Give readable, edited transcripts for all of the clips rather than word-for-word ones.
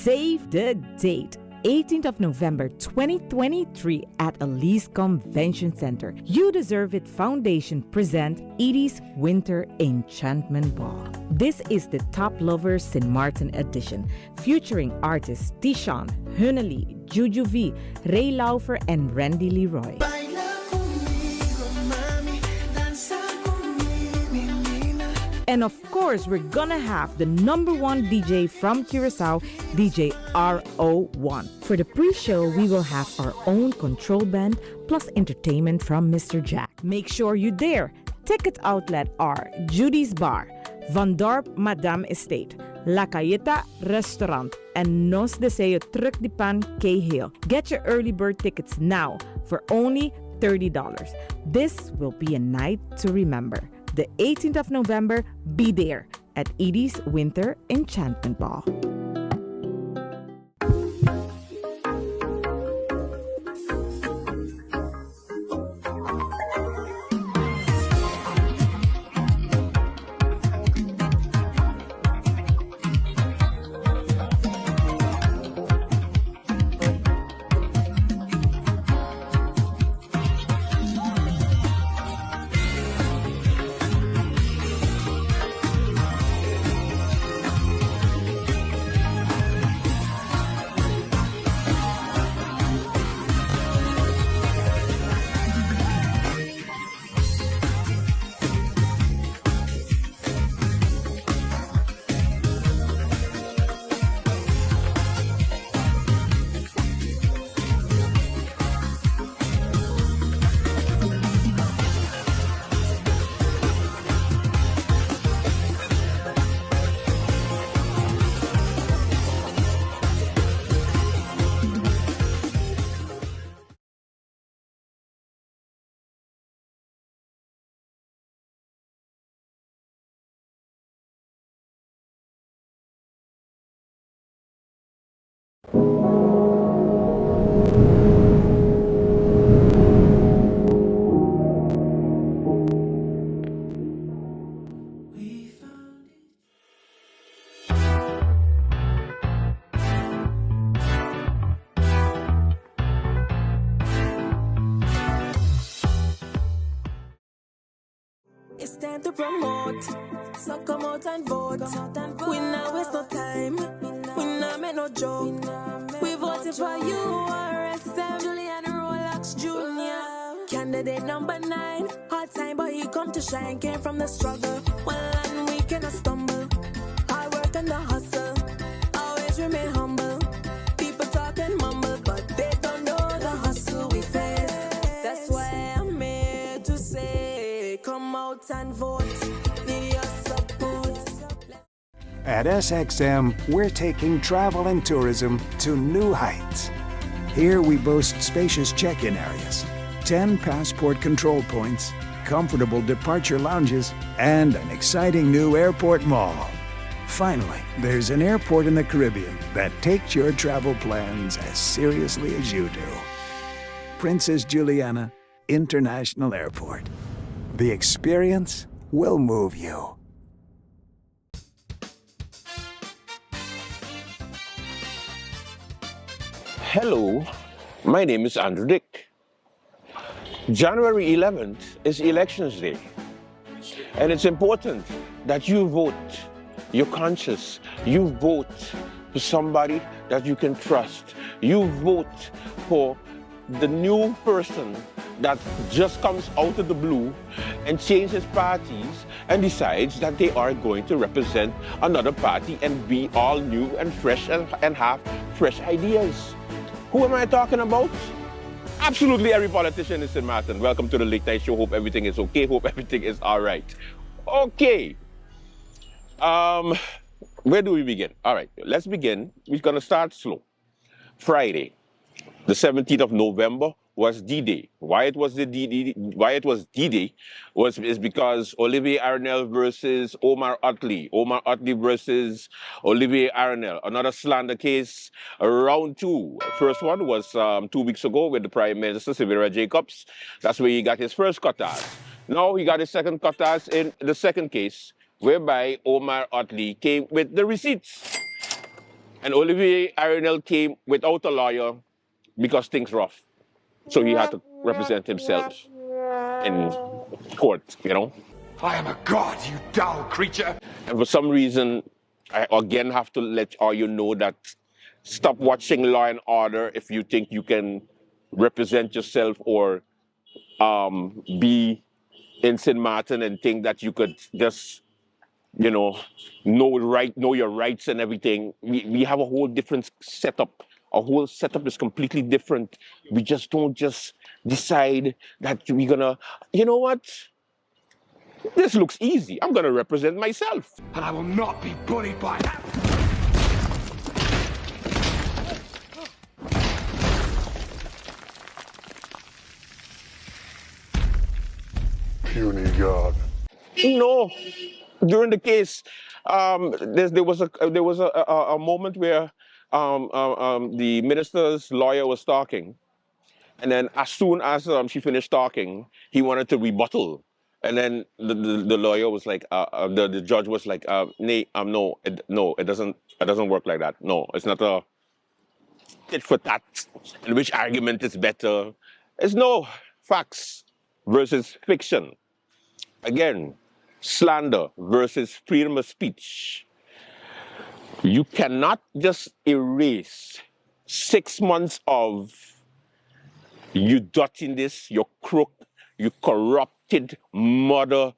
Save the date. 18th of November 2023 at Elise Convention Center. You Deserve It Foundation present Edie's Winter Enchantment Ball. This is the Top Lovers St. Martin edition, featuring artists Tishon, Hunnely, Juju V, Ray Laufer, and Randy Leroy. And of course, we're gonna have the #1 DJ from Curacao, DJ RO1. For the pre-show, we will have our own control band plus entertainment from Mr. Jack. Make sure you're there. Ticket outlet are Judy's Bar, Van Dorp Madame Estate, La Cayeta Restaurant, and Nos Deseo Truc de Pan Cahill. Get your early bird tickets now for only $30. This will be a night to remember. The 18th of November, be there at Edie's Winter Enchantment Ball. It's time to promote, so come out and vote. We now waste no time, we now make no joke. We voted for you, our Assembly and Rolex Jr. Candidate #9, hard time but he come to shine. Came from the struggle, well and we cannot stumble. Hard work and the hustle, always remain humble. People talk and mumble, but they don't know the hustle we face. That's why I'm here to say, come out and vote, need your support. At SXM, we're taking travel and tourism to new heights. Here we boast spacious check-in areas, 10 passport control points, comfortable departure lounges, and an exciting new airport mall. Finally, there's an airport in the Caribbean that takes your travel plans as seriously as you do. Princess Juliana International Airport. The experience will move you. Hello, my name is Andrew Dick. January 11th is Elections Day, and it's important that you vote. You're conscious. You vote for somebody that you can trust. You vote for the new person that just comes out of the blue and changes parties and decides that they are going to represent another party and be all new and fresh and have fresh ideas. Who am I talking about? Absolutely every politician in St. Martin. Welcome to the Late Night Show. Hope everything is okay. Hope everything is all right. Okay. Where do we begin? All right, let's begin. We're going to start slow. Friday, the 17th of November was D-Day. Why it was D-Day is because Olivier Arnel versus Omar Otley. Omar Otley versus Olivier Arnel. Another slander case, round 2. First one was 2 weeks ago with the Prime Minister, Sylvia Jacobs. That's where he got his first cutters. Now he got his second cutters in the second case, whereby Omar Otley came with the receipts. And Olivier Arenal came without a lawyer because things rough. So he had to represent himself in court, you know. I am a god, you dull creature. And for some reason, I again have to let all you know that stop watching Law and Order if you think you can represent yourself or be in St. Martin and think that you could just, you know your rights and everything. We have a whole different setup. Our whole setup is completely different. We just don't just decide that we're gonna, you know what? This looks easy. I'm gonna represent myself. And I will not be bullied by that. Puny god. No, during the case, there was a moment where the minister's lawyer was talking, and then as soon as she finished talking, he wanted to rebuttal, and then the lawyer was like, the judge was like, no, it doesn't work like that. No, it's not a tit for tat. And which argument is better? It's no facts versus fiction. Again, slander versus freedom of speech. You cannot just erase 6 months of you dotting this, you crook, you corrupted mother,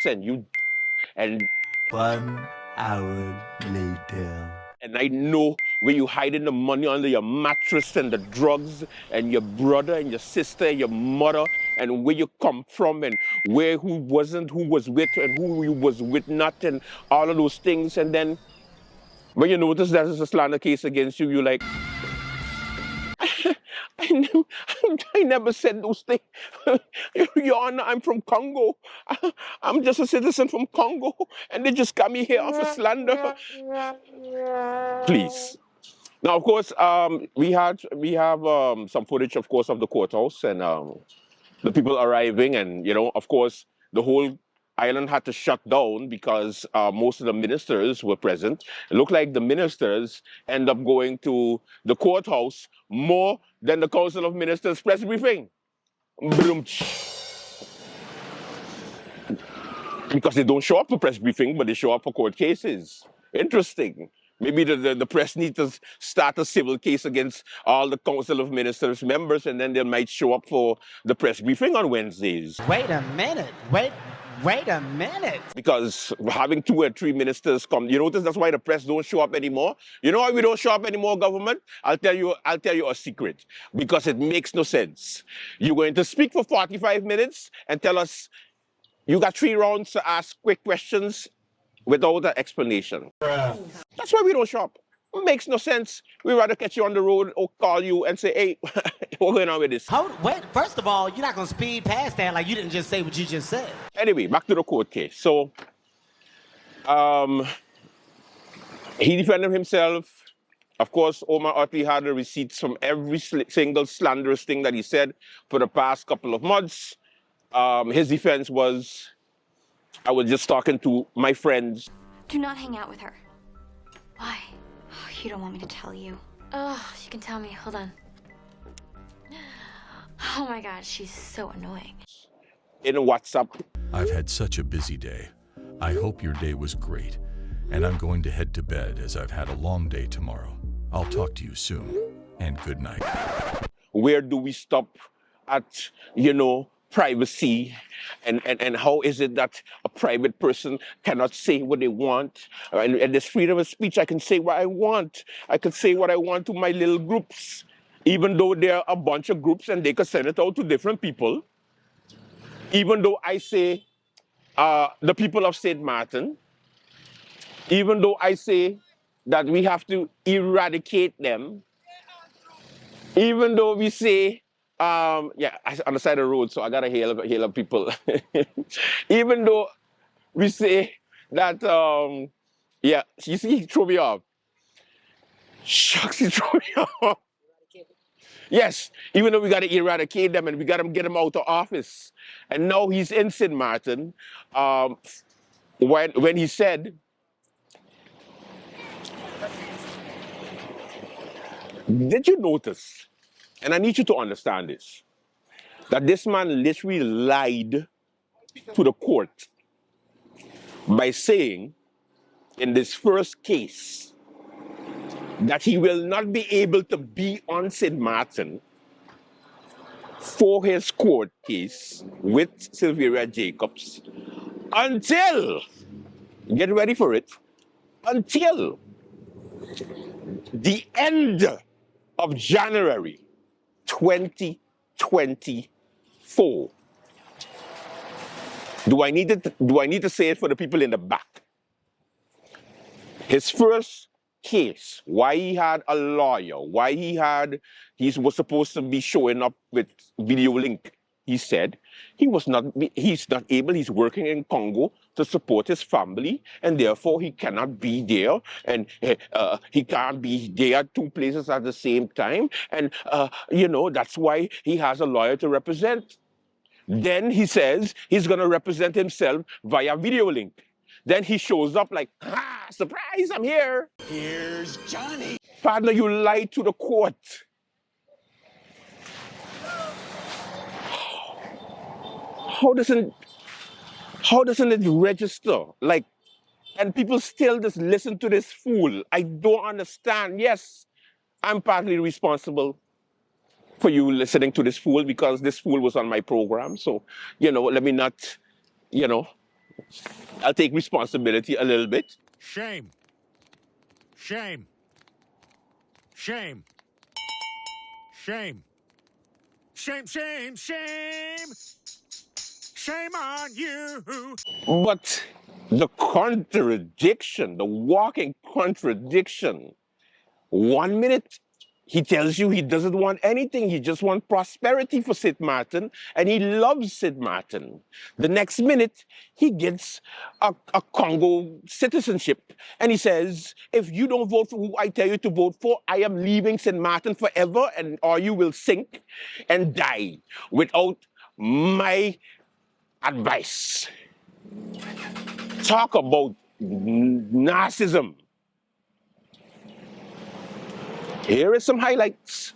and 1 hour later. And I know where you hiding the money under your mattress and the drugs and your brother and your sister and your mother and where you come from and who was with and who you was with not and all of those things. And then when you notice that there's a slander case against you, you're like, I never said those things. Your Honor, I'm from Congo. I'm just a citizen from Congo and they just got me here off of slander. Please. Now, of course, we have some footage, of course, of the courthouse and the people arriving, and of course, the whole island had to shut down because most of the ministers were present. It looked like the ministers end up going to the courthouse more than the Council of Ministers press briefing. Because they don't show up for press briefing, but they show up for court cases. Interesting. Maybe the press needs to start a civil case against all the Council of Ministers members, and then they might show up for the press briefing on Wednesdays. Wait a minute. Wait a minute. Because having 2 or 3 ministers come, you notice that's why the press don't show up anymore. You know why we don't show up anymore, government? I'll tell you a secret. Because it makes no sense. You're going to speak for 45 minutes and tell us you got 3 rounds to ask quick questions without an explanation. That's why we don't show up. It makes no sense. We'd rather catch you on the road or call you and say, hey, what's going on with this? Wait, first of all, you're not going to speed past that like you didn't just say what you just said. Anyway, back to the court case. So, he defended himself. Of course, Omar Otley had the receipts from every single slanderous thing that he said for the past couple of months. His defense was, I was just talking to my friends. Do not hang out with her. Why? Oh, you don't want me to tell you. Oh, you can tell me. Hold on. Oh my God, she's so annoying. In WhatsApp. I've had such a busy day. I hope your day was great. And I'm going to head to bed as I've had a long day tomorrow. I'll talk to you soon. And good night. Where do we stop at, privacy, and how is it that a private person cannot say what they want? And this freedom of speech, I can say what I want. I can say what I want to my little groups, even though there are a bunch of groups and they can send it out to different people. Even though I say the people of St. Martin, even though I say that we have to eradicate them, even though we say, on the side of the road, so I gotta hail up people. Even though we say that, you see, he threw me off. Shucks, he threw me off. Yes, even though we gotta eradicate them and we gotta get them out of office. And now he's in St. Martin, when he said, Did you notice, and I need you to understand this, that this man literally lied to the court by saying in this first case that he will not be able to be on St. Martin for his court case with Sylvia Jacobs until, get ready for it, until the end of January 2024. Do I need to say it for the people in the back? His first case, why he had a lawyer, why he was supposed to be showing up with video link. He said he's not able, he's working in Congo to support his family, and therefore he cannot be there, and he can't be there at two places at the same time, and that's why he has a lawyer to represent. Then he says he's going to represent himself via video link. Then he shows up like, surprise, I'm here. Here's Johnny. Partner, you lied to the court. How doesn't it register? Like, and people still just listen to this fool. I don't understand. Yes, I'm partly responsible for you listening to this fool because this fool was on my program. So, let me not, I'll take responsibility a little bit. Shame. Shame. Shame. Shame. Shame, shame, shame. Shame on you. But the contradiction, the walking contradiction, 1 minute he tells you he doesn't want anything, he just wants prosperity for St. Martin, and he loves St. Martin. The next minute, he gets a Congo citizenship, and he says, if you don't vote for who I tell you to vote for, I am leaving St. Martin forever, or you will sink and die without my advice. Talk about narcissism. Here is some highlights.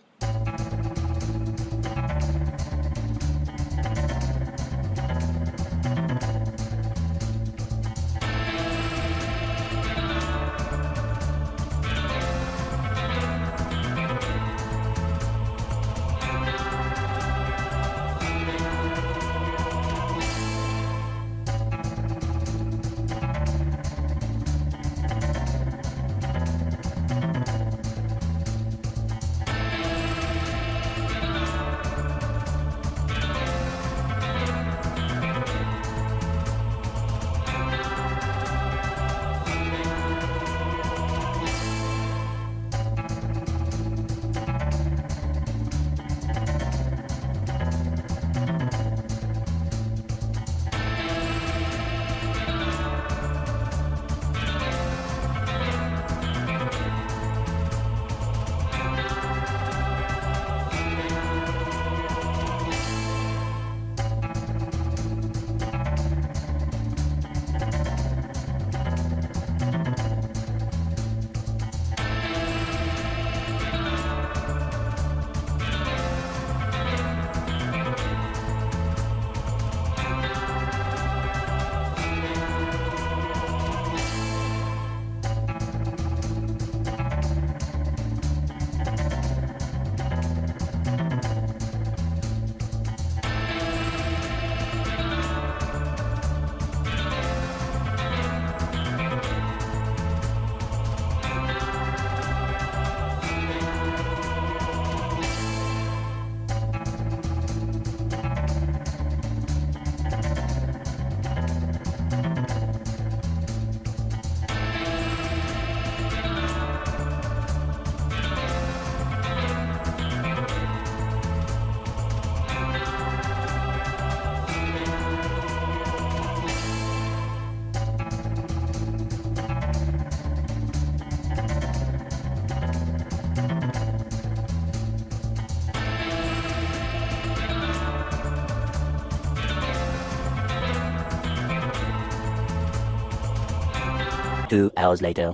Two hours later.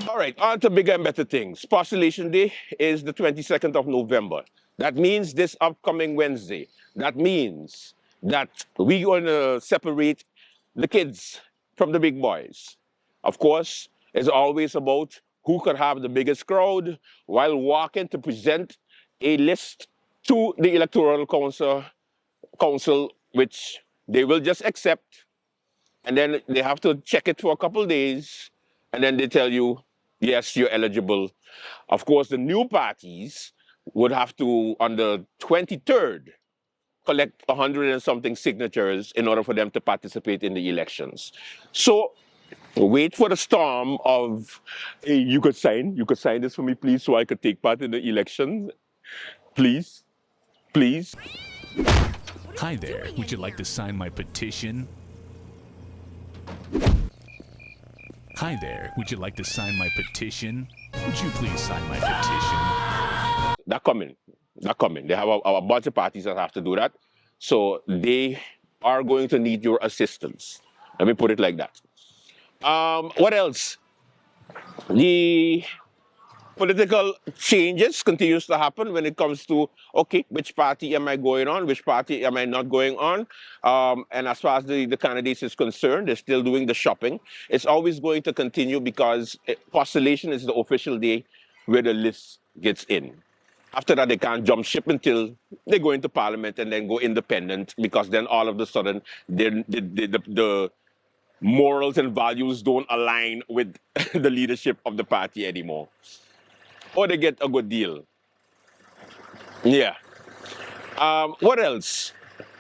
All right, on to bigger and better things. Postulation Day is the 22nd of November. That means this upcoming Wednesday. That means that we're going to separate the kids from the big boys. Of course, it's always about who could have the biggest crowd while walking to present a list to the Electoral Council, which they will just accept, and then they have to check it for a couple of days, and then they tell you, yes, you're eligible. Of course, the new parties would have to, on the 23rd, collect 100 and something signatures in order for them to participate in the elections. So wait for the storm of, hey, you could sign this for me, please, so I could take part in the election. Please, please. Hi there, would you like to sign my petition? Hi there, would you like to sign my petition? Would you please sign my petition? They're coming. They have a bunch of parties that have to do that. So they are going to need your assistance. Let me put it like that. What else? The political changes continues to happen when it comes to, okay, which party am I going on? Which party am I not going on? And as far as the candidates is concerned, they're still doing the shopping. It's always going to continue because postulation is the official day where the list gets in. After that, they can't jump ship until they go into parliament and then go independent, because then all of a sudden the morals and values don't align with the leadership of the party anymore. Or they get a good deal. Yeah. What else?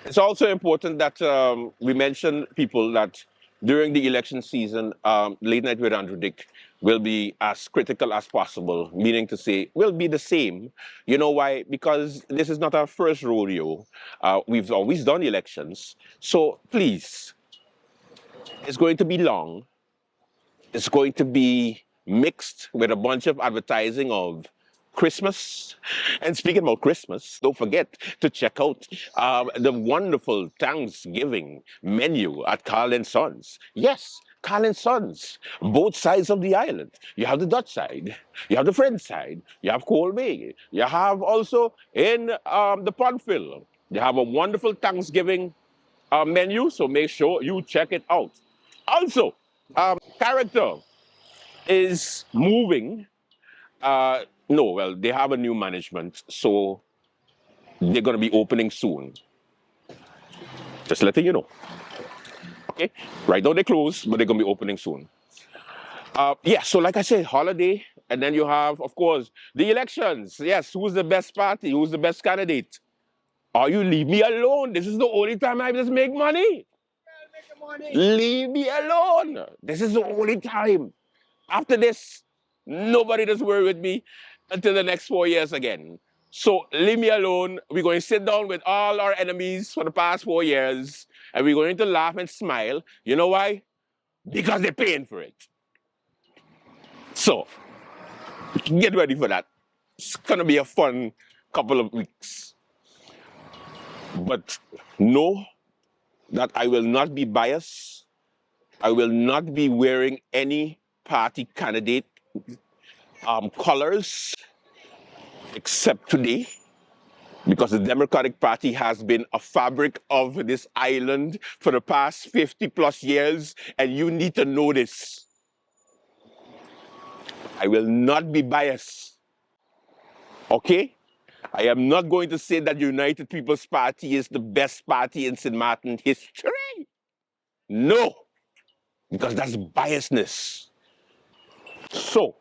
It's also important that we mention people that during the election season, Late Night with Andrew Dick will be as critical as possible, meaning to say, will be the same. You know why? Because this is not our first rodeo. We've always done elections. So please, it's going to be long. It's going to be mixed with a bunch of advertising of Christmas. And speaking about Christmas, don't forget to check out the wonderful Thanksgiving menu at Carl & Sons. Yes, Carl & Sons, both sides of the island. You have the Dutch side, you have the French side, you have Cold Bay, you have also in the Podville. They have a wonderful Thanksgiving menu, so make sure you check it out. Also, Character is moving. No, well, they have a new management, so they're going to be opening soon. Just letting you know. Okay? Right now they close, but they're going to be opening soon. Yeah, so like I said, holiday, and then you have, of course, the elections. Yes, who's the best party? Who's the best candidate? Or you leave me alone. This is the only time I just make money. Leave me alone. This is the only time. After this, nobody does worry with me until the next 4 years again. So leave me alone. We're going to sit down with all our enemies for the past 4 years, and we're going to laugh and smile. You know why? Because they're paying for it. So get ready for that. It's going to be a fun couple of weeks. But know that I will not be biased. I will not be wearing any party candidate colors except today, because the Democratic Party has been a fabric of this island for the past 50 plus years, and you need to know this. I will not be biased, okay? I am not going to say that United People's Party is the best party in St. Martin history. No, because that's biasness. So,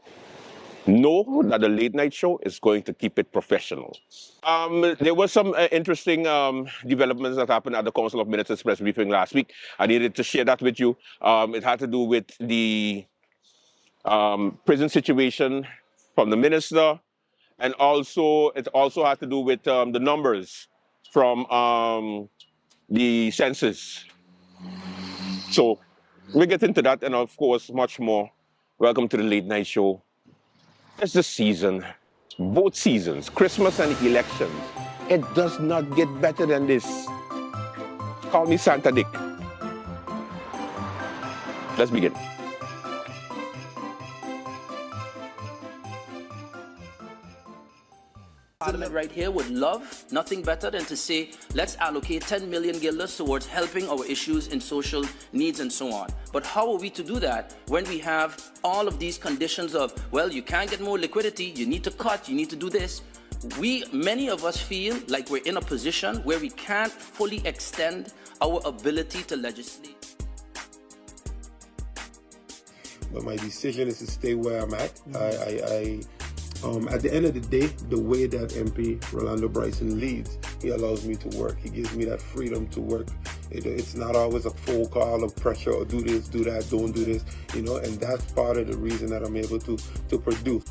know that the late night show is going to keep it professional. There were some interesting developments that happened at the Council of Ministers press briefing last week. I needed to share that with you. It had to do with the prison situation from the minister, and also it also had to do with the numbers from the census. So we'll get into that, and of course much more. Welcome to the late night show. It's the season, both seasons, Christmas and elections. It does not get better than this. Call me Santa Dick. Let's begin. Parliament right here would love nothing better than to say, let's allocate 10 million guilders towards helping our issues in social needs and so on. But how are we to do that when we have all of these conditions of, well, you can't get more liquidity, you need to cut, you need to do this. Many of us feel like we're in a position where we can't fully extend our ability to legislate. But my decision is to stay where I'm at. At the end of the day, the way that MP Rolando Bryson leads, he allows me to work. He gives me that freedom to work. It's not always a phone call of pressure or do this, do that, don't do this, and that's part of the reason that I'm able to produce.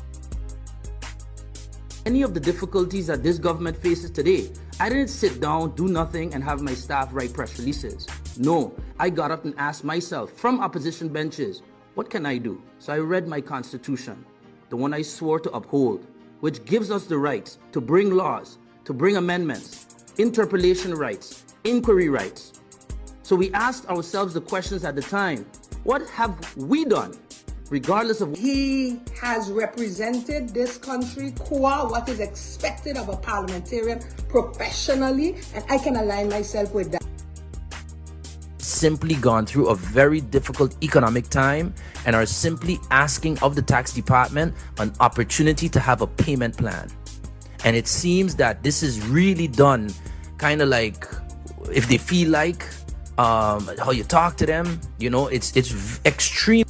Any of the difficulties that this government faces today, I didn't sit down, do nothing, and have my staff write press releases. No, I got up and asked myself from opposition benches, what can I do? So I read my constitution, the one I swore to uphold, which gives us the rights to bring laws, to bring amendments, interpellation rights, inquiry rights. So we asked ourselves the questions at the time, what have we done? Regardless of... He has represented this country qua what is expected of a parliamentarian professionally, and I can align myself with that. Simply gone through a very difficult economic time and are simply asking of the tax department an opportunity to have a payment plan. And it seems that this is really done kind of like if they feel like how you talk to them, it's extreme.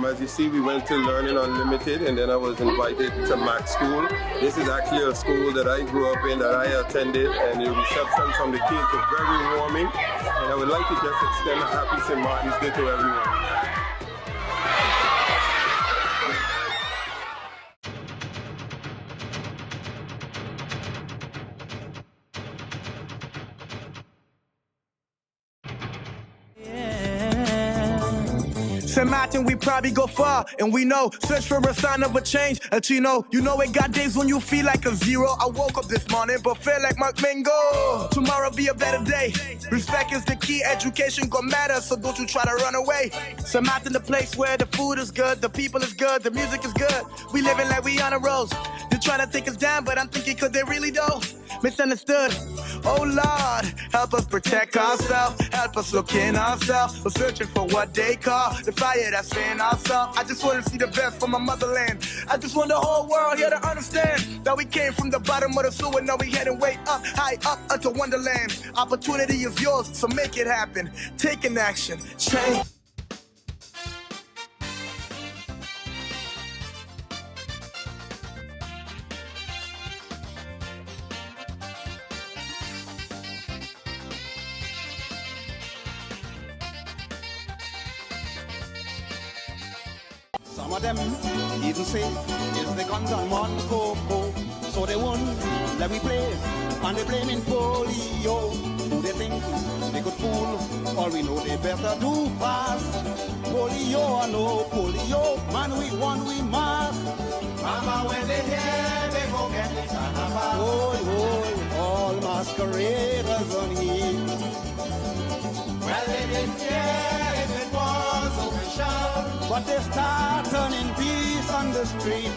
As you see, we went to Learning Unlimited, and then I was invited to Mac School. This is actually a school that I grew up in, that I attended, and the reception from the kids was very warming. And I would like to just extend a happy St. Martin's Day to everyone. St. Martin, we probably go far, and we know, search for a sign of a change, a chino. You know it got days when you feel like a zero. I woke up this morning, but feel like Mark Mingo. Tomorrow be a better day. Respect is the key, education gon' matter, so don't you try to run away. St. Martin, the place where the food is good, the people is good, the music is good. We living like we on a road. You're trying to take us down, but I'm thinking cause they really don't. Misunderstood. Oh Lord, help us protect ourselves, help us look in ourselves. We're searching for what they call the fire that's in ourselves. I just want to see the best from my motherland. I just want the whole world here to understand that we came from the bottom of the sewer, now we heading way up, high up unto Wonderland. Opportunity is yours, so make it happen. Take an action, change. Some of them even say it's the guns on Monaco, so they won't let me play, and they blaming polio. Who they think they could fool? All we know they better do pass. Polio or no polio, man we won, we must. Mama, when they hear, they go get the carnival. Oh, all masqueraders on here. Well, they didn't care if it was official, but they start turning peace on the street.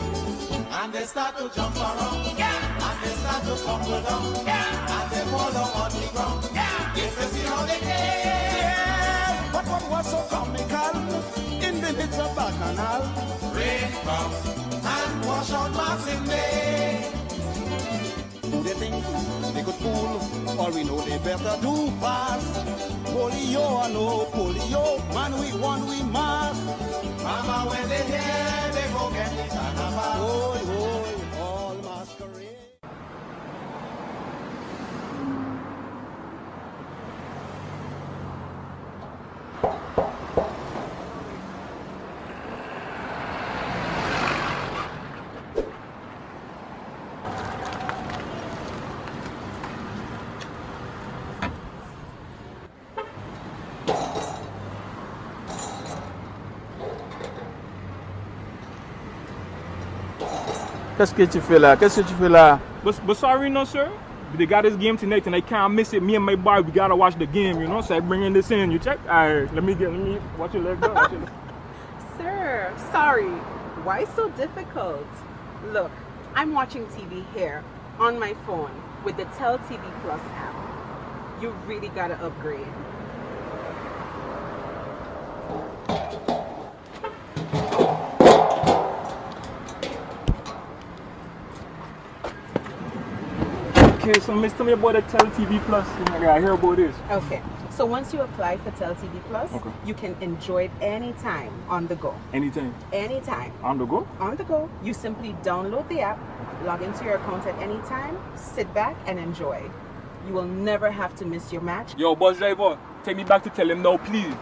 And they start to jump around, and they start to tumble down, and they fall down on the ground. If you see how they did, but what was so comical in the midst of Bacchanal? Rain comes and wash out Maxim Bay. Who they think they could fool? All we know they better do pass. Polio or no polio, man we won, we must. Mama, when they hear, they go get the carnival. Oh, all masquerade. Qu'est-ce que tu fais là? Qu'est-ce que tu fais là? But sorry, no sir. They got this game tonight and I can't miss it. Me and my boy, we gotta watch the game, you know. So I bringing this in. You check? Alright, let me watch your leg down. Sir, sorry. Why so difficult? Look, I'm watching TV here on my phone with the Tell TV Plus app. You really gotta upgrade. Okay, so miss, tell me about the Tell TV Plus. I hear about this. Okay, so once you apply for Tell TV Plus, you can enjoy it anytime on the go. Anytime? Anytime. On the go? On the go. You simply download the app, log into your account at any time, sit back and enjoy. You will never have to miss your match. Yo, bus driver, take me back to tell him now, please.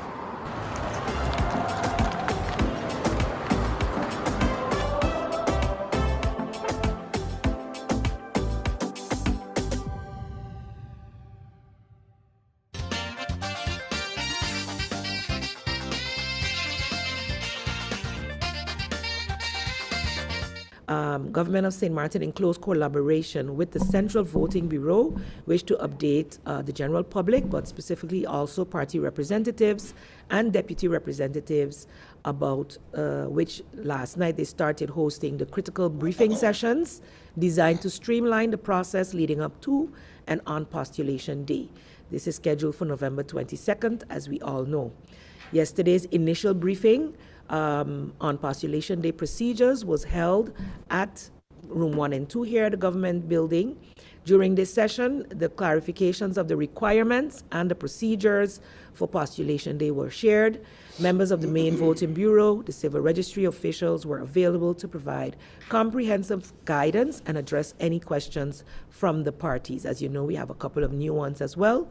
Government of St. Martin, in close collaboration with the Central Voting Bureau, wish to update the general public, but specifically also party representatives and deputy representatives about which last night they started hosting the critical briefing sessions designed to streamline the process leading up to and on postulation day. This is scheduled for November 22nd, as we all know. Yesterday's initial briefing on postulation day procedures was held at room 1 and 2 here at the government building. During this session, the clarifications of the requirements and the procedures for postulation day were shared. Members of the main voting bureau, the civil registry officials were available to provide comprehensive guidance and address any questions from the parties. As you know, we have a couple of new ones as well.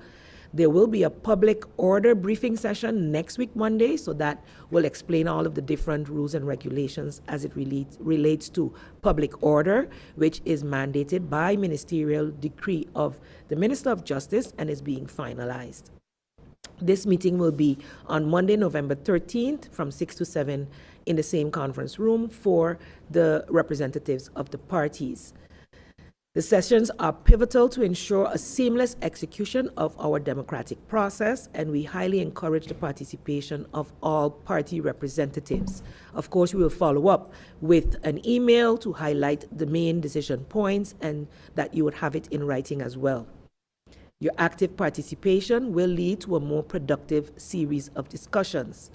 There will be a public order briefing session next week, Monday, so that will explain all of the different rules and regulations as it relates to public order, which is mandated by ministerial decree of the Minister of Justice and is being finalized. This meeting will be on Monday, November 13th from 6 to 7 in the same conference room for the representatives of the parties. The sessions are pivotal to ensure a seamless execution of our democratic process, and we highly encourage the participation of all party representatives. Of course, we will follow up with an email to highlight the main decision points and that you would have it in writing as well. Your active participation will lead to a more productive series of discussions.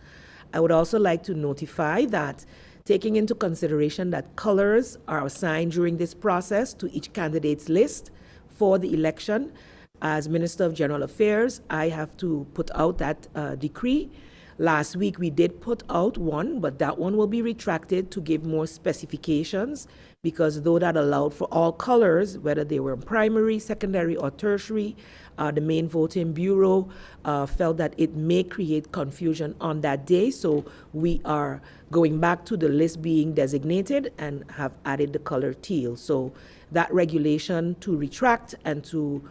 I would also like to notify that taking into consideration that colors are assigned during this process to each candidate's list for the election, as Minister of General Affairs, I have to put out that decree Last week we did put out one, but that one will be retracted to give more specifications, because though that allowed for all colors, whether they were primary, secondary, or tertiary, the main voting bureau felt that it may create confusion on that day. So we are going back to the list being designated and have added the color teal. So that regulation to retract and to,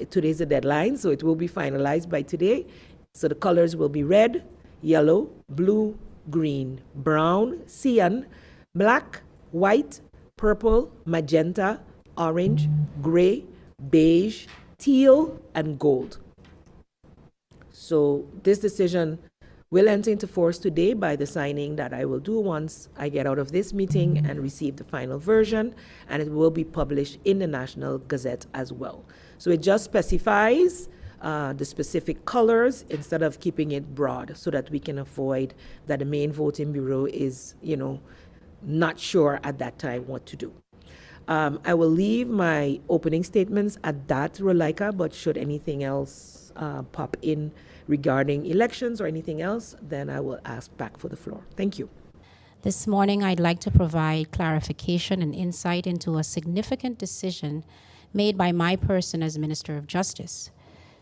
today's the deadline, so it will be finalized by today. So the colors will be red, yellow, blue, green, brown, cyan, black, white, purple, magenta, orange, gray, beige, teal, and gold. So this decision will enter into force today by the signing that I will do once I get out of this meeting and receive the final version, and it will be published in the National Gazette as well. So it just specifies the specific colors instead of keeping it broad, so that we can avoid that the main voting bureau is, not sure at that time what to do. I will leave my opening statements at that, Rolika, but should anything else pop in regarding elections or anything else, then I will ask back for the floor. Thank you. This morning, I'd like to provide clarification and insight into a significant decision made by my person as Minister of Justice,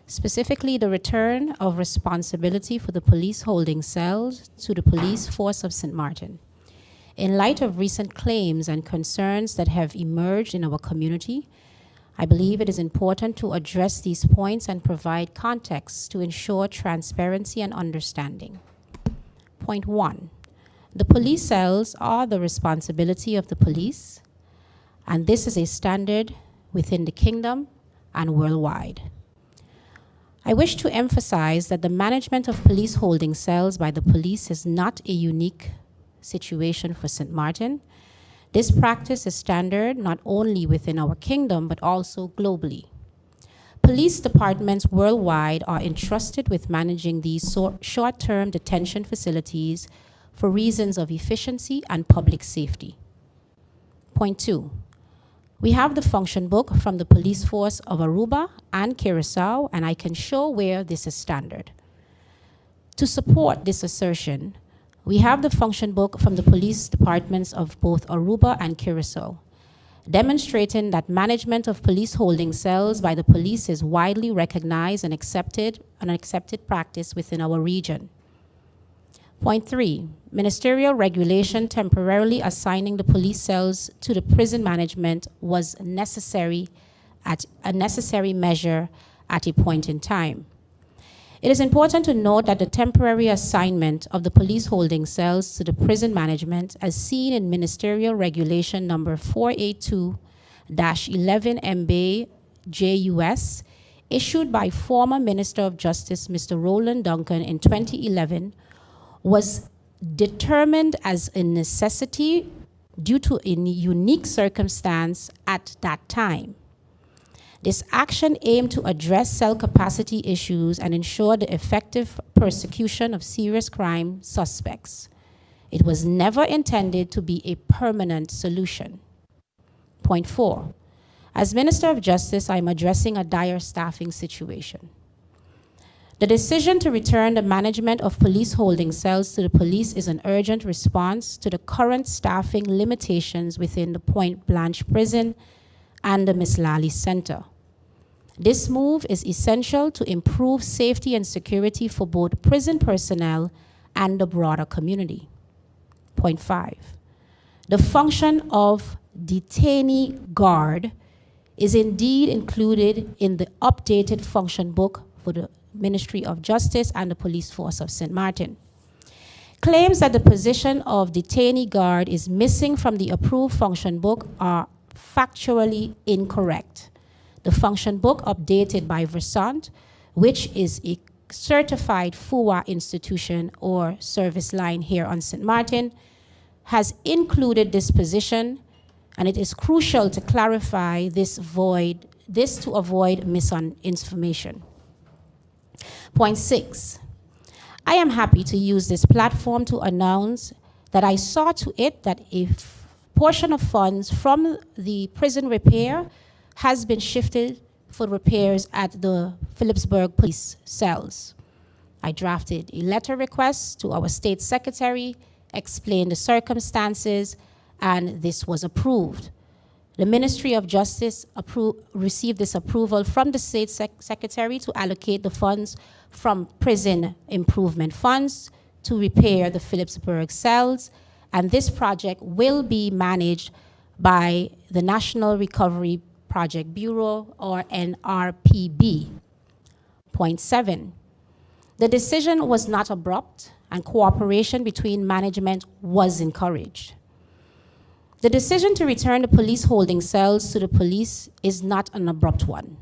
specifically the return of responsibility for the police holding cells to the police force of St. Martin. In light of recent claims and concerns that have emerged in our community, I believe it is important to address these points and provide context to ensure transparency and understanding. Point 1. The police cells are the responsibility of the police, and this is a standard within the kingdom and worldwide. I wish to emphasize that the management of police holding cells by the police is not a unique situation for St. Martin. This practice is standard not only within our kingdom, but also globally. Police departments worldwide are entrusted with managing these short-term detention facilities for reasons of efficiency and public safety. Point 2. We have the function book from the police force of Aruba and Curacao, and I can show where this is standard. To support this assertion, we have the function book from the police departments of both Aruba and Curacao, demonstrating that management of police holding cells by the police is widely recognized and an accepted practice within our region. Point 3, ministerial regulation temporarily assigning the police cells to the prison management was a necessary measure at a point in time. It is important to note that the temporary assignment of the police holding cells to the prison management, as seen in Ministerial Regulation number 482-11 MB-JUS, issued by former Minister of Justice Mr. Roland Duncan in 2011, was determined as a necessity due to a unique circumstance at that time. This action aimed to address cell capacity issues and ensure the effective prosecution of serious crime suspects. It was never intended to be a permanent solution. Point 4. As Minister of Justice, I'm addressing a dire staffing situation. The decision to return the management of police holding cells to the police is an urgent response to the current staffing limitations within the Point Blanche Prison and the Miss Lally Center. This move is essential to improve safety and security for both prison personnel and the broader community. Point 5. The function of detainee guard is indeed included in the updated function book for the Ministry of Justice and the Police Force of St. Martin. Claims that the position of detainee guard is missing from the approved function book are factually incorrect. The function book updated by Versant, which is a certified FUA institution or service line here on St. Martin, has included this position, and it is crucial to clarify this to avoid misinformation. Point 6. I am happy to use this platform to announce that I saw to it that a portion of funds from the prison repair has been shifted for repairs at the Phillipsburg police cells. I drafted a letter request to our state secretary, explained the circumstances, and this was approved. The Ministry of Justice received this approval from the state secretary to allocate the funds from prison improvement funds to repair the Phillipsburg cells, and this project will be managed by the National Recovery Project Bureau, or NRPB. Point 7. The decision was not abrupt, and cooperation between management was encouraged. The decision to return the police holding cells to the police is not an abrupt one.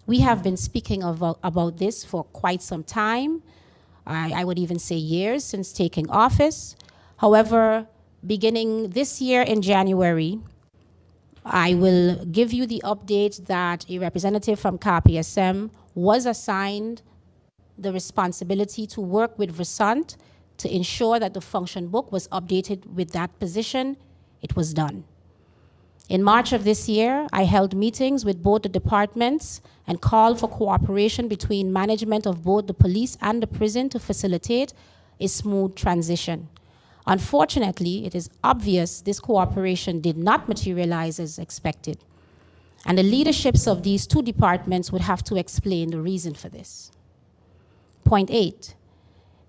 We have been speaking about this for quite some time. I would even say years since taking office. However, beginning this year in January, I will give you the update that a representative from KPSM was assigned the responsibility to work with Versant to ensure that the function book was updated with that position. It was done. In March of this year, I held meetings with both the departments and called for cooperation between management of both the police and the prison to facilitate a smooth transition. Unfortunately, it is obvious this cooperation did not materialize as expected, and the leaderships of these two departments would have to explain the reason for this. Point 8.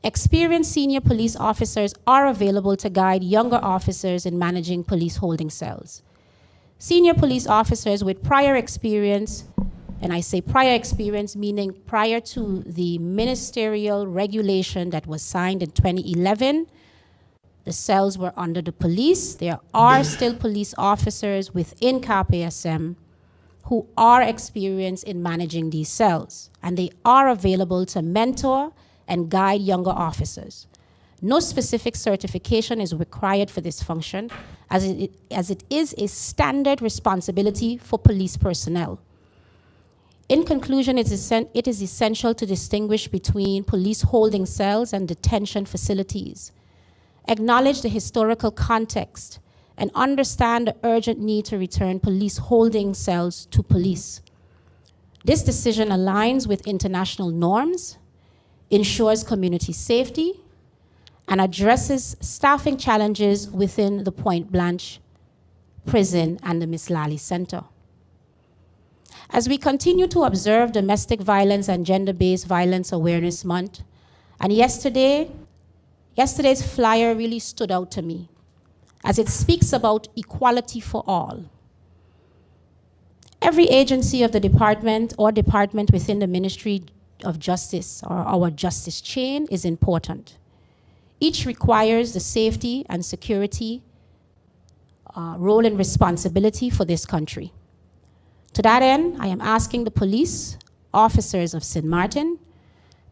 Experienced senior police officers are available to guide younger officers in managing police holding cells. Senior police officers with prior experience, and I say prior experience meaning prior to the ministerial regulation that was signed in 2011, the cells were under the police. There are still police officers within KPSM who are experienced in managing these cells, and they are available to mentor and guide younger officers. No specific certification is required for this function, as it is a standard responsibility for police personnel. In conclusion, it is essential to distinguish between police holding cells and detention facilities, acknowledge the historical context, and understand the urgent need to return police holding cells to police. This decision aligns with international norms, ensures community safety, and addresses staffing challenges within the Point Blanche prison and the Miss Lally Center. As we continue to observe Domestic Violence and Gender-Based Violence Awareness Month, and yesterday's flyer really stood out to me, as it speaks about equality for all. Every agency of the department or department within the Ministry of Justice or our justice chain is important. Each requires the safety and security role and responsibility for this country. To that end, I am asking the police officers of St. Martin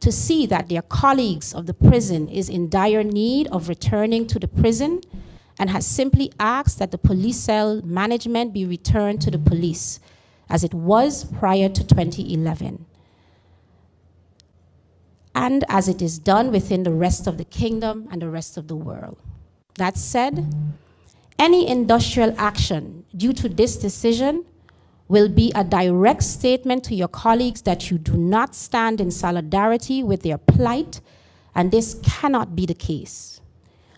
to see that their colleagues of the prison is in dire need of returning to the prison, and has simply asked that the police cell management be returned to the police as it was prior to 2011, and as it is done within the rest of the kingdom and the rest of the world. That said, any industrial action due to this decision will be a direct statement to your colleagues that you do not stand in solidarity with their plight, and this cannot be the case.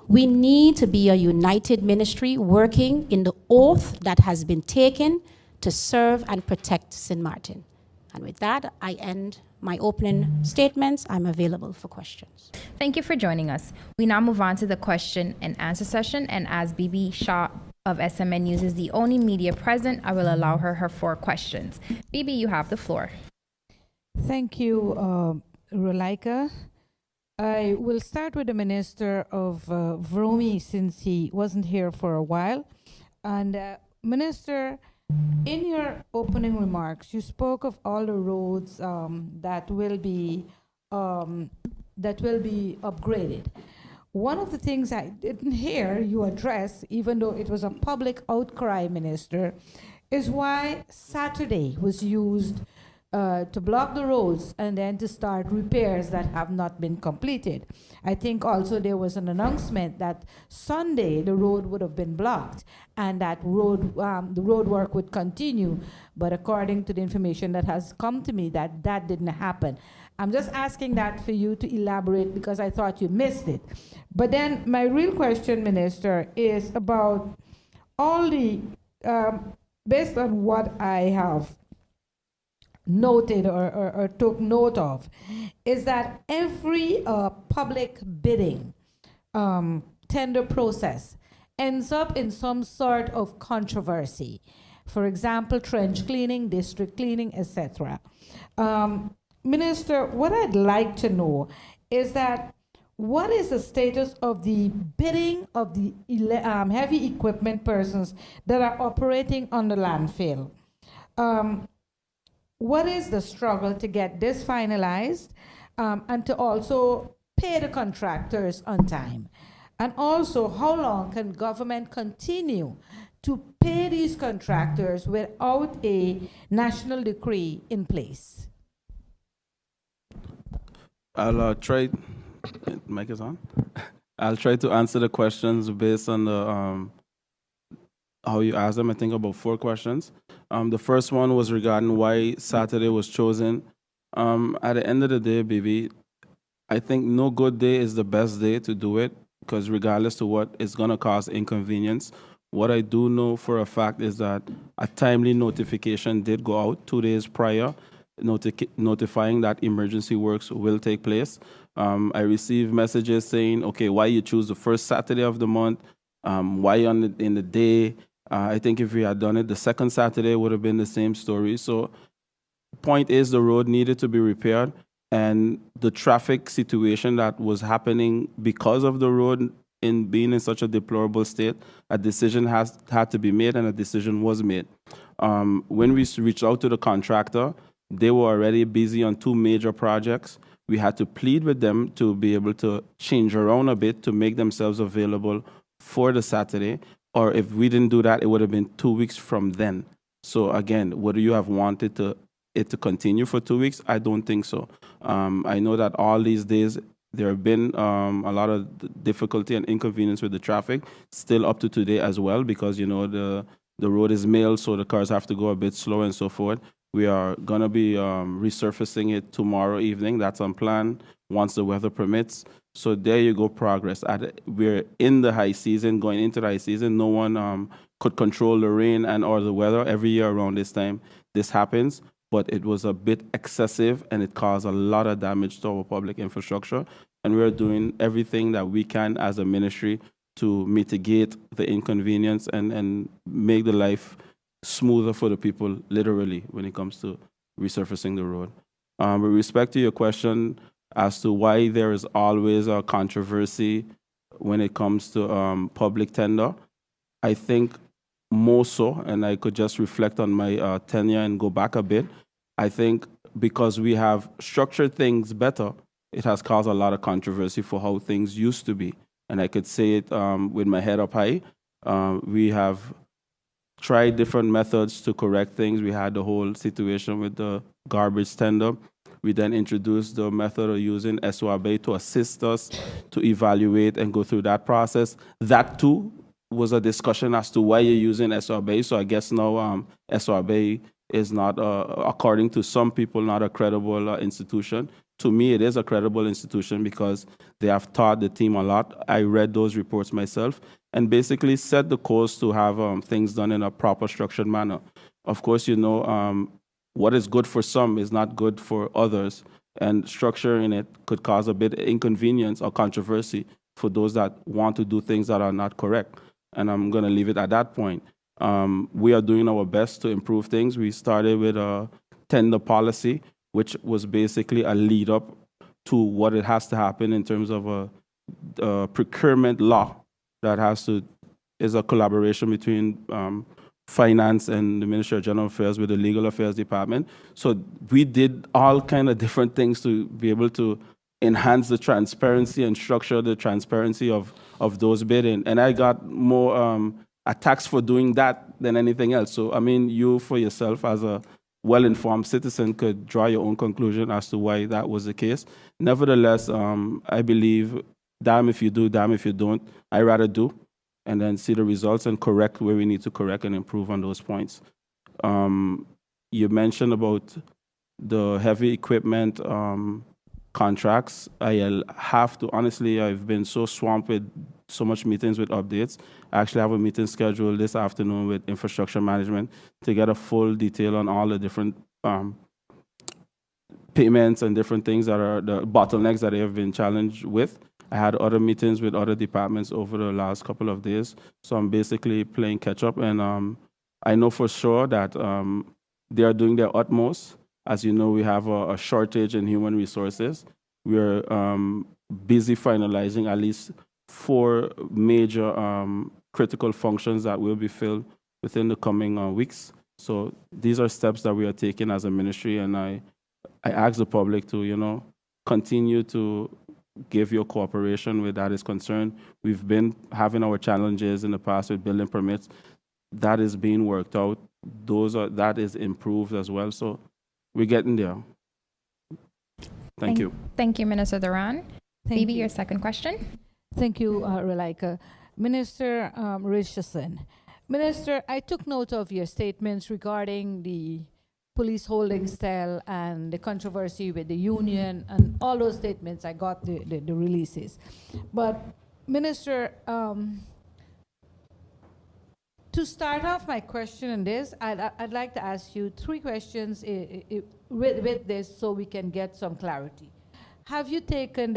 We need to be a united ministry working in the oath that has been taken to serve and protect St. Martin. And with that, I end my opening statements. I'm available for questions. Thank you for joining us. We now move on to the question and answer session, and as Bibi Shah of SMN News is the only media present, I will allow her 4 questions. Bibi, you have the floor. Thank you, Rulaika. I will start with the Minister of Vromi, since he wasn't here for a while. And Minister, in your opening remarks, you spoke of all the roads that will be upgraded. One of the things I didn't hear you address, even though it was a public outcry, Minister, is why Saturday was used to block the roads and then to start repairs that have not been completed. I think also there was an announcement that Sunday the road would have been blocked and that the road work would continue, but according to the information that has come to me, that didn't happen. I'm just asking that for you to elaborate because I thought you missed it. But then my real question, Minister, is about all the, based on what I have noted or took note of, is that every public bidding tender process ends up in some sort of controversy. For example, trench cleaning, district cleaning, etc. Minister, what I'd like to know is that what is the status of the bidding of the heavy equipment persons that are operating on the landfill? What is the struggle to get this finalized and to also pay the contractors on time? And also, how long can government continue to pay these contractors without a national decree in place? I'll try. Mic is on. I'll try to answer the questions based on the how you asked them. I think about 4 questions. The first one was regarding why Saturday was chosen. At the end of the day, baby, I think no good day is the best day to do it because regardless to what, it's going to cause inconvenience. What I do know for a fact is that a timely notification did go out 2 days prior, notifying that emergency works will take place. I received messages saying, okay, why you choose the first Saturday of the month? Why in the day? I think if we had done it the second Saturday, would have been the same story. So point is the road needed to be repaired, and the traffic situation that was happening because of the road in being in such a deplorable state, a decision had to be made, and a decision was made. When we reached out to the contractor, they were already busy on 2 major projects. We had to plead with them to be able to change around a bit to make themselves available for the Saturday. Or if we didn't do that, it would have been 2 weeks from then. So again, would you have wanted it to continue for 2 weeks? I don't think so. I know that all these days there have been a lot of difficulty and inconvenience with the traffic, still up to today as well, because the road is mailed, so the cars have to go a bit slow and so forth. We are going to be resurfacing it tomorrow evening. That's on plan once the weather permits. So there you go, progress. We're in the high season, going into the high season. No one could control the rain and or the weather. Every year around this time, this happens. But it was a bit excessive, and it caused a lot of damage to our public infrastructure. And we're doing everything that we can as a ministry to mitigate the inconvenience and make the life smoother for the people, literally, when it comes to resurfacing the road. With respect to your question as to why there is always a controversy when it comes to public tender, I think more so, and I could just reflect on my tenure and go back a bit, I think because we have structured things better, it has caused a lot of controversy for how things used to be. And I could say it with my head up high. We have tried different methods to correct things. We had the whole situation with the garbage tender. We then introduced the method of using SOAB to assist us to evaluate and go through that process. That too was a discussion as to why you're using SOAB. So I guess now SOAB is not, according to some people, not a credible institution. To me, it is a credible institution because they have taught the team a lot. I read those reports myself and basically set the course to have things done in a proper, structured manner. Of course, what is good for some is not good for others, and structuring it could cause a bit of inconvenience or controversy for those that want to do things that are not correct. And I'm going to leave it at that point. We are doing our best to improve things. We started with a tender policy, which was basically a lead up to what it has to happen in terms of a procurement law that is a collaboration between finance and the Ministry of General Affairs with the Legal Affairs Department. So we did all kind of different things to be able to enhance the transparency and structure the transparency of those bidding. And I got more attacks for doing that than anything else. So, I mean, you for yourself as a well-informed citizen could draw your own conclusion as to why that was the case. Nevertheless, I believe, damn if you do, damn if you don't. I rather do, and then see the results and correct where we need to correct and improve on those points. You mentioned about the heavy equipment contracts. Have to, honestly, I've been so swamped with so much meetings with updates. I actually have a meeting scheduled this afternoon with infrastructure management to get a full detail on all the different payments and different things that are the bottlenecks that they have been challenged with. I had other meetings with other departments over the last couple of days, so I'm basically playing catch up. And I know for sure that they are doing their utmost. As you know, we have a shortage in human resources. We're busy finalizing at least 4 major critical functions that will be filled within the coming weeks. So these are steps that we are taking as a ministry, and I ask the public to, continue to give your cooperation where that is concerned. We've been having our challenges in the past with building permits. That is being worked out. That is improved as well. So we're getting there. Thank you. Thank you, Minister Duran. Thank Phoebe, you. your second question. Thank you, Relaika. Minister Richardson. Minister, I took note of your statements regarding the police holding cell and the controversy with the union and all those statements. I got the releases. But, Minister, to start off my question on this, I'd like to ask you 3 questions with this so we can get some clarity. Have you taken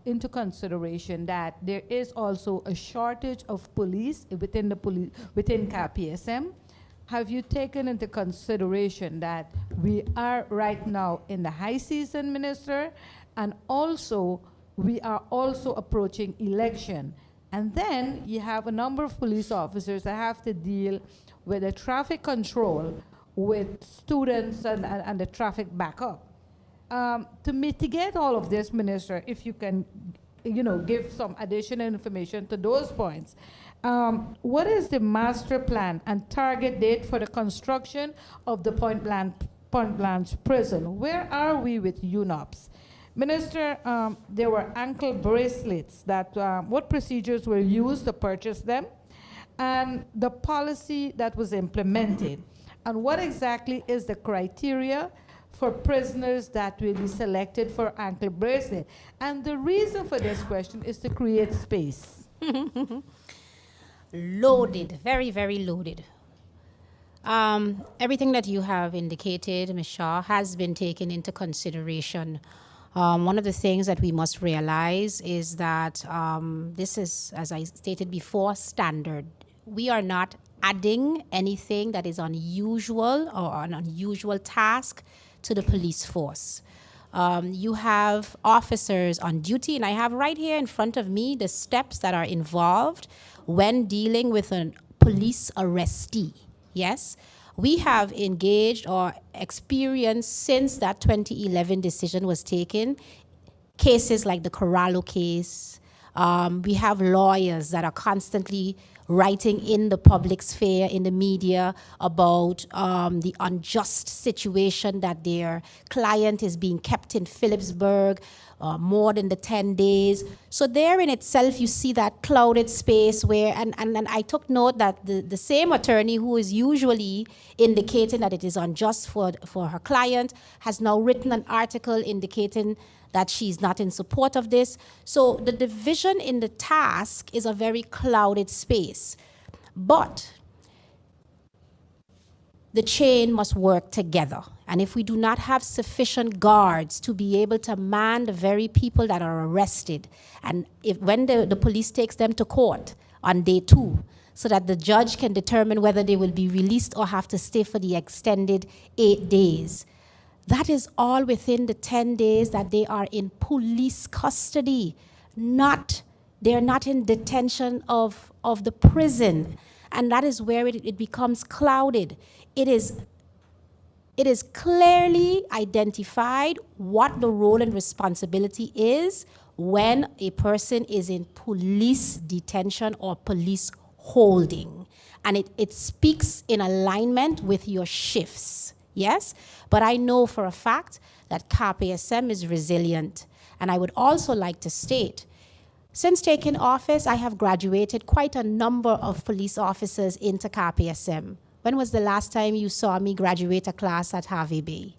into consideration that there is also a shortage of police within KPSM? Have you taken into consideration that we are right now in the high season, Minister, and also we are also approaching election? And then you have a number of police officers that have to deal with the traffic control with students and the traffic backup. To mitigate all of this, Minister, if you can, give some additional information to those points. What is the master plan and target date for the construction of the Point Blanche prison? Where are we with UNOPS? Minister, there were ankle bracelets that, what procedures were used to purchase them? And the policy that was implemented. And what exactly is the criteria for prisoners that will be selected for ankle bracelet? And the reason for this question is to create space. Loaded, very, very loaded. Everything that you have indicated, Ms. Shaw, has been taken into consideration. One of the things that we must realize is that this is, as I stated before, standard. We are not adding anything that is unusual or an unusual task to the police force. You have officers on duty, and I have right here in front of me the steps that are involved when dealing with a police arrestee. Yes, we have engaged or experienced since that 2011 decision was taken, cases like the Corralo case. We have lawyers that are constantly writing in the public sphere, in the media, about the unjust situation that their client is being kept in Phillipsburg more than the 10 days. So there in itself, you see that clouded space where, and I took note that the same attorney who is usually indicating that it is unjust for her client has now written an article indicating that she's not in support of this. So the division in the task is a very clouded space. But the chain must work together. And if we do not have sufficient guards to be able to man the very people that are arrested, and when the police takes them to court on day 2, so that the judge can determine whether they will be released or have to stay for the extended 8 days, that is all within the 10 days that they are in police custody. They're not in detention of the prison. And that is where it becomes clouded. It is clearly identified what the role and responsibility is when a person is in police detention or police holding. And it speaks in alignment with your shifts. Yes, but I know for a fact that KPSM is resilient. And I would also like to state, since taking office, I have graduated quite a number of police officers into KPSM. When was the last time you saw me graduate a class at Harvey Bay?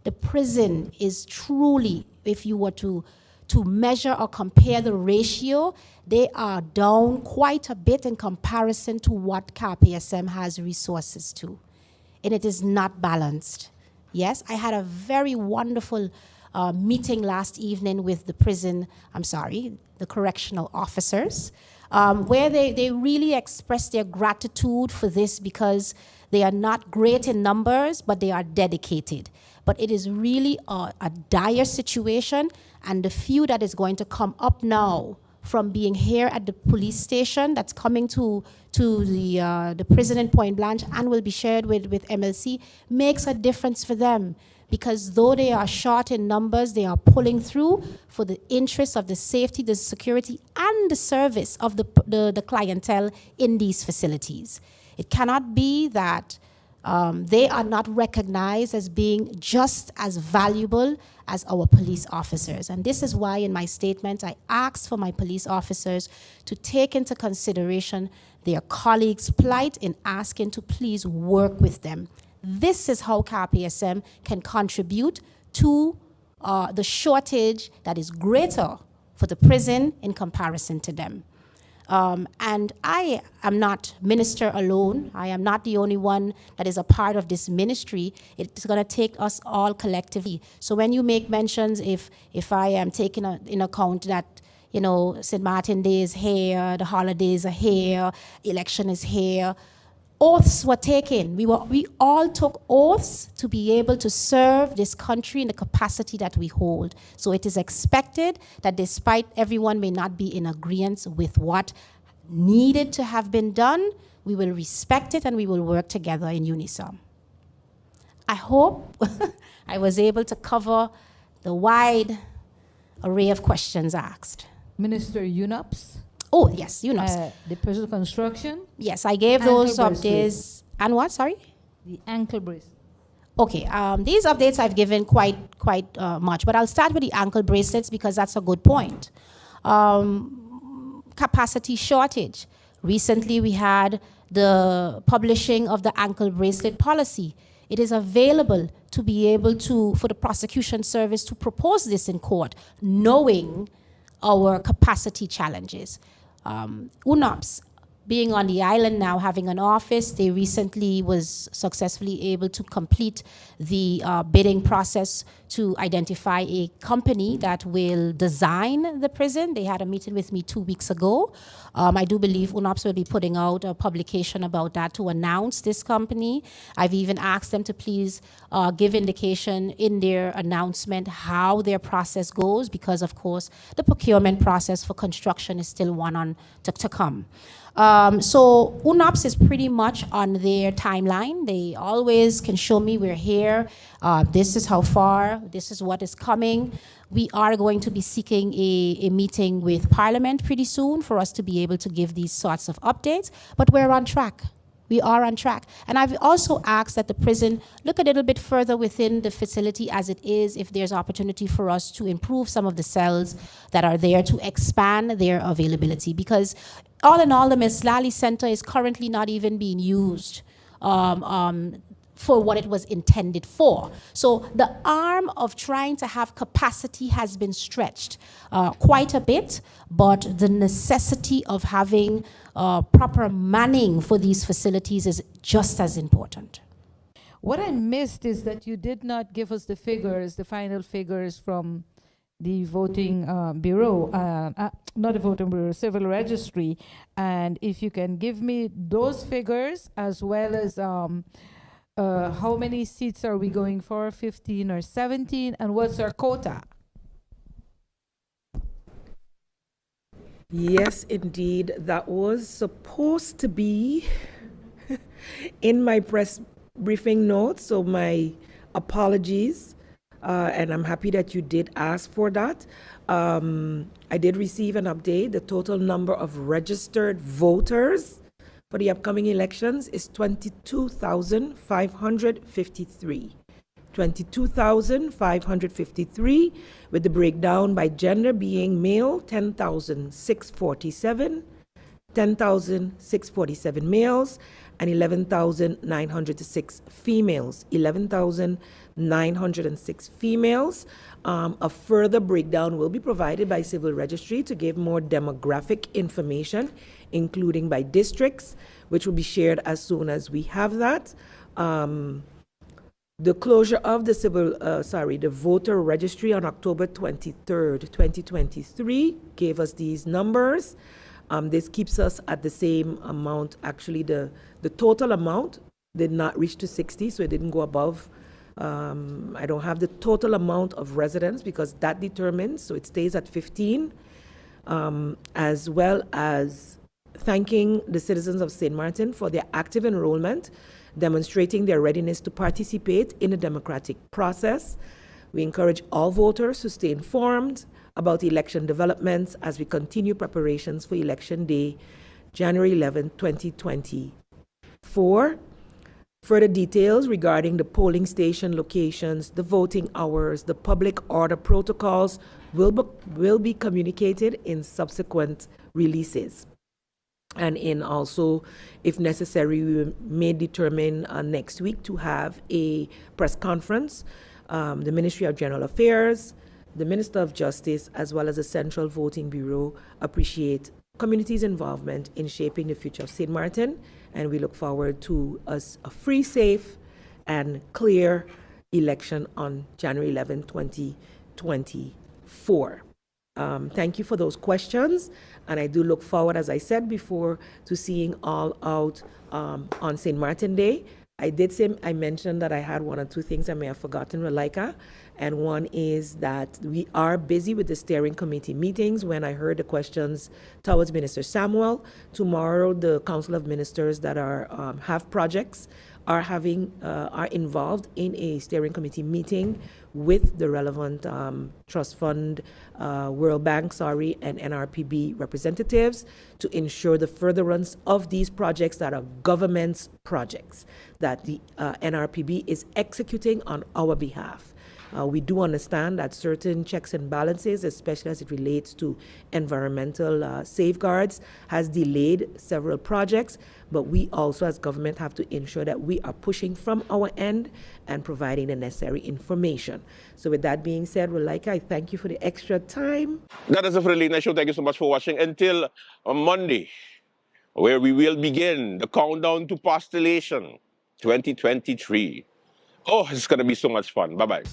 The prison is truly, if you were to measure or compare the ratio, they are down quite a bit in comparison to what KPSM has resources to. And it is not balanced. Yes, I had a very wonderful meeting last evening with the the correctional officers, where they really expressed their gratitude for this because they are not great in numbers, but they are dedicated. But it is really a dire situation, and the few that is going to come up now from being here at the police station that's coming to the prison in Point Blanche and will be shared with MLC makes a difference for them. Because though they are short in numbers, they are pulling through for the interests of the safety, the security, and the service of the clientele in these facilities. It cannot be that they are not recognized as being just as valuable as our police officers. And this is why in my statement, I asked for my police officers to take into consideration their colleagues' plight in asking to please work with them. This is how KPSM can contribute to the shortage that is greater for the prison in comparison to them. And I am not minister alone. I am not the only one that is a part of this ministry. It's going to take us all collectively. So when you make mentions, if I am taking in account that, you know, St. Martin Day is here, the holidays are here, election is here, oaths were taken. We all took oaths to be able to serve this country in the capacity that we hold. So it is expected that despite everyone may not be in agreement with what needed to have been done, we will respect it and we will work together in unison. I hope I was able to cover the wide array of questions asked. Minister UNOPS? Oh, yes, UNOPS. The prison construction? Yes, I gave those updates. And what, sorry? The ankle brace. Okay, these updates I've given quite much, but I'll start with the ankle bracelets because that's a good point. Capacity shortage. Recently, we had the publishing of the ankle bracelet policy. It is available to be able to, for the prosecution service to propose this in court, knowing our capacity challenges. UNOPS, being on the island now, having an office, they recently was successfully able to complete the bidding process to identify a company that will design the prison. They had a meeting with me 2 weeks ago. I do believe UNOPS will be putting out a publication about that to announce this company. I've even asked them to please give indication in their announcement how their process goes, because of course the procurement process for construction is still one to come. So UNOPS is pretty much on their timeline. They always can show me we're here. This is how far, this is what is coming. We are going to be seeking a meeting with Parliament pretty soon for us to be able to give these sorts of updates, but we're on track. We are on track. And I've also asked that the prison look a little bit further within the facility as it is, if there's opportunity for us to improve some of the cells that are there, to expand their availability. Because all in all, the Miss Lally Center is currently not even being used for what it was intended for. So the arm of trying to have capacity has been stretched quite a bit, but the necessity of having proper manning for these facilities is just as important. What I missed is that you did not give us the figures, the final figures from the voting bureau, not the voting bureau, civil registry. And if you can give me those figures, as well as how many seats are we going for, 15 or 17, and what's our quota? Yes, indeed. That was supposed to be in my press briefing notes, so my apologies. And I'm happy that you did ask for that. I did receive an update. The total number of registered voters for the upcoming elections is 22,553. 22,553, with the breakdown by gender being male 10,647, 10,647 males, and 11,906 females. 11,906 females. A further breakdown will be provided by Civil Registry to give more demographic information, including by districts, which will be shared as soon as we have that. The closure of the voter registry on October 23rd, 2023 gave us these numbers. This keeps us at the same amount. Actually, the total amount did not reach to 60, so it didn't go above. I don't have the total amount of residents because that determines, so it stays at 15, as well as thanking the citizens of St. Martin for their active enrollment, demonstrating their readiness to participate in the democratic process. We encourage all voters to stay informed about election developments as we continue preparations for Election Day, January 11, 2024. Further details regarding the polling station locations, the voting hours, the public order protocols will be communicated in subsequent releases. And in also, if necessary, we may determine next week to have a press conference. The Ministry of General Affairs, the Minister of Justice, as well as the Central Voting Bureau appreciate community's involvement in shaping the future of St. Martin, and we look forward to a free, safe, and clear election on January 11, 2024. Thank you for those questions, and I do look forward, as I said before, to seeing all out on St. Martin Day. I mentioned that I had one or two things I may have forgotten, Relaika, and one is that we are busy with the steering committee meetings. When I heard the questions towards Minister Samuel, tomorrow the Council of Ministers that have projects are involved in a steering committee meeting with the relevant trust fund, World Bank, and NRPB representatives to ensure the furtherance of these projects that are government's projects that the NRPB is executing on our behalf. We do understand that certain checks and balances, especially as it relates to environmental safeguards, has delayed several projects, but we also as government have to ensure that we are pushing from our end and providing the necessary information. So with that being said, Relaika, I thank you for the extra time. That is it for the Late Night Show. Thank you so much for watching. Until Monday, where we will begin the countdown to postulation 2023. Oh, it's going to be so much fun. Bye-bye.